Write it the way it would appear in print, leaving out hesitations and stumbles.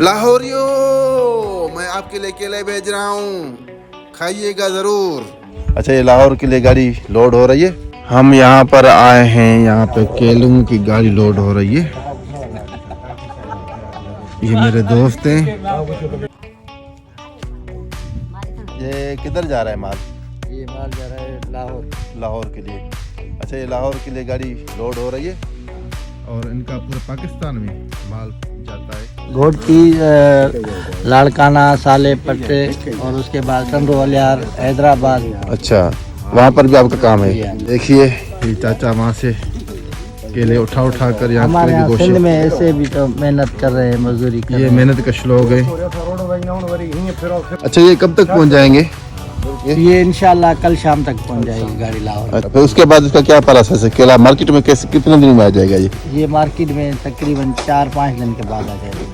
लाहौरियो, मैं आपके लिए केले भेज रहा हूँ, खाइएगा जरूर। अच्छा, ये लाहौर के लिए गाड़ी लोड हो रही है। हम यहाँ पर आए हैं, यहाँ पे केलों की गाड़ी लोड हो रही है। ये मेरे दोस्त हैं। ये किधर जा रहा है माल? ये माल जा रहा है लाहौर। लाहौर के लिए। अच्छा, ये लाहौर के लिए गाड़ी लोड हो रही है और इनका पूरे पाकिस्तान में माल जाता है। घोटी, लाड़काना, साले पट्टे और उसके बाद संडोलियार, हैदराबाद। अच्छा, वहाँ पर भी आपका काम है। देखिए ये चाचा वहाँ से केले उठा उठा कर यहाँ हमारे यहाँ सिंध में ऐसे भी तो मेहनत कर रहे हैं, मजदूरी कर ये मेहनत का श्लोक है। अच्छा, ये कब तक पहुँच जाएंगे? ये इंशाल्लाह कल शाम तक पहुंच जाएगी गाड़ी लाहौर। फिर उसके बाद इसका क्या प्रोसेस है? केला मार्केट में कैसे कितने दिन में आ जाएगा? ये मार्केट में तकरीबन 4-5 दिन के बाद आ जाएगी।